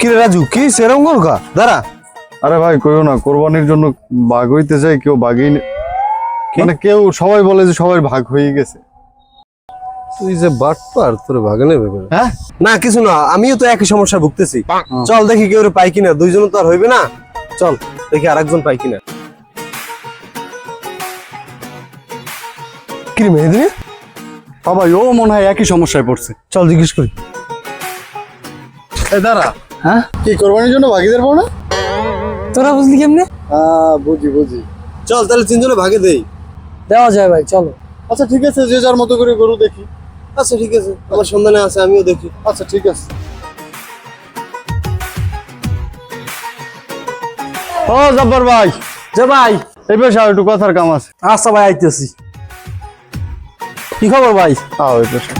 কি রে রাজু, কি সেরকম গরু দাঁড়া। আরে ভাই কইও না, কোরবানির জন্য ভাগ হইতে চাই, কেউ ভাগই মানে কেউ সবাই বলে যে সবার ভাগ হয়ে গেছে। তুই যে বাটপার, তোর ভাগে নেবে? হ্যাঁ না কিছু না, আমিও তো একই সমস্যা ভুগতেছি। চল দেখি কেউ পাই কিনা, দুইজন তো আর হইবে না। চল দেখি আরেকজন পাই কিনা। কি রে মেহেদি, সবাই ও মনে হয় একই সমস্যায় পড়ছে। চল জিজ্ঞেস করি। এই দাঁড়া, হ্যাঁ কি কোরবানির জন্য ভাগিদের পাও না? তোরা বুঝলি কেমনে? বুঝি। চল তাহলে তিনজনে ভাগে দেই। দেওয়া যায় ভাই, চলো। আচ্ছা ঠিক আছে, যে যার মতো করে গরু দেখি। আচ্ছা ঠিক আছে, আমার সন্ধানে আছে, আমিও দেখি। আচ্ছা ঠিক আছে। ও জব্বার ভাই, যে ভাই, এই পেশা একটু কথার কাম আছে। আচ্ছা ভাই, আইতেছি। কি খবর ভাই? ওই পেশা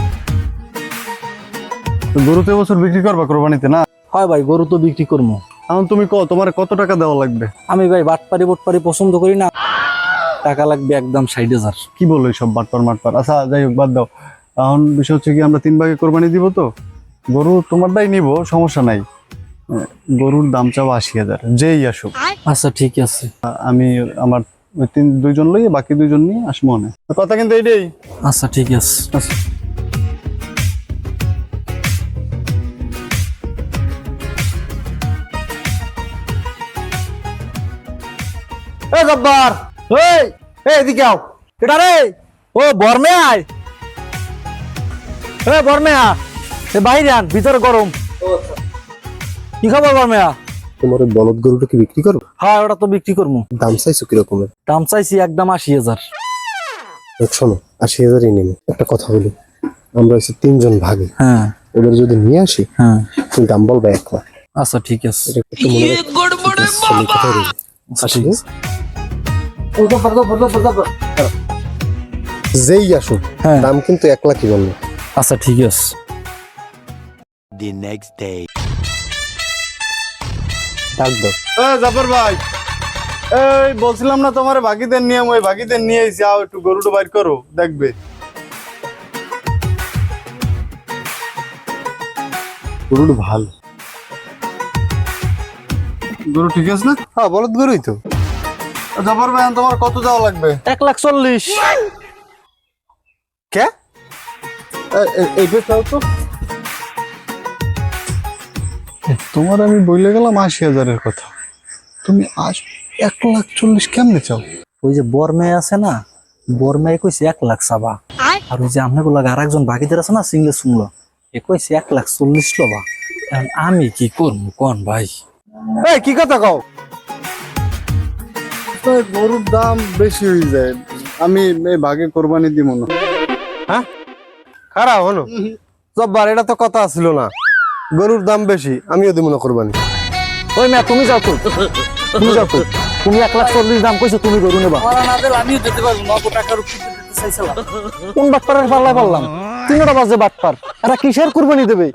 গরু তো এবছর বিক্রি করবা কোরবানিতে না? হয় ভাই, গরু তো বিক্রি করবো। এখন তুমি তোমার কত টাকা দেওয়া লাগবে? আমি ভাই বাটপারি বোটপারি পছন্দ করি না, টাকা লাগবে একদম 60,000। কি বলো এইসব বাটপার মাটপার? আচ্ছা যাই হোক, বাদ দাও। এখন বিষয় হচ্ছে কি, আমরা 3 ভাগে কোরবানি দিব তো, গরু তোমারটাই নিব, সমস্যা নাই। গরুর দাম চাও 80,000, যেই আসুক। আচ্ছা ঠিক আছে। আমি আমার ওই দুইজন লই, বাকি দুইজন নিয়ে আসবো না, কথা কিন্তু এইটাই। আচ্ছা ঠিক আছে। আচ্ছা। এ জব্বার, এই এদিকে আও। এটা রে, ও বর্মে আয়। এ বর্মেয়া, এ বাইরে আন, ভিতরে গরম। কি খবর বর্মেয়া? তোমার বলদ গরুটা কি বিক্রি করো? হ্যাঁ, ওটা তো বিক্রি করবো। দাম চাইছো কিরকমের? দাম চাইছি একদম 80,000। শোনো, 80,000-ই নেবে। একটা কথা বলি, আমরা হচ্ছে 3 জন ভাগে, হ্যাঁ এবার যদি নিয়ে আসি, হ্যাঁ, তুমি দাম বলবে 1 লাখ। আচ্ছা ঠিক আছে। এটা একটু মনে রাখো। আমি কোথায় রইব? আচ্ছা, ঠিক আছে। যেই আসুক, হ্যাঁ, দাম কিন্তু 1 লাখই বললো। আচ্ছা ঠিক আছে। The next day. ডাক দাও। জাফর ভাই, এই বলছিলাম না তোমার বাকিদের নিয়ম, ওই বাকিদের নিয়ে এসে আও, একটু গরুটা বাইর করো, দেখবে গরুটা ভালো। গরু ঠিক আছে না? হ্যাঁ, বলদ গরুই তো। জাফর ভাই, তোমার কত যাওয়া লাগবে? 1,40,000। কে? এই পেশাও তো। তোমার আমি বলে গেলাম 80,000-এর কথা, তুমি 1,40,000 কেমনে চাও? ওই যে বর্মে আছে না, বর্মে কইছে 1 লাখ চাবা। আর ওই যে আপনাকে লাগে আর একজন বাকিদের আছে না, সিংলে শুনলো, এ কইছে 1,40,000 লবা। এখন আমি কি করবো কোন ভাই? এই কি কথা কও? গরুর দাম বেশি হয়ে যায়, আমি এই ভাগে কোরবানি দিব না। হ্যাঁ, খারাপ হলো জব্বার, এটা তো কথা ছিল না। গরুর দাম বেশি, আমিও দিব না কোরবানি। ওই মেয়া, তুমি যাও তো, তুমি যাও তো। তুমি 1,40,000 দাম কইছো, তুমি গরু নেবা। আমিও দিতে পারবো, 9 টাকার উপরে দিতে চাইছিলাম। কোন বাটপারের পাল্লায় পারলাম? 3টা বাজে বাটপার, এরা কিসের কুরবানি দেবে?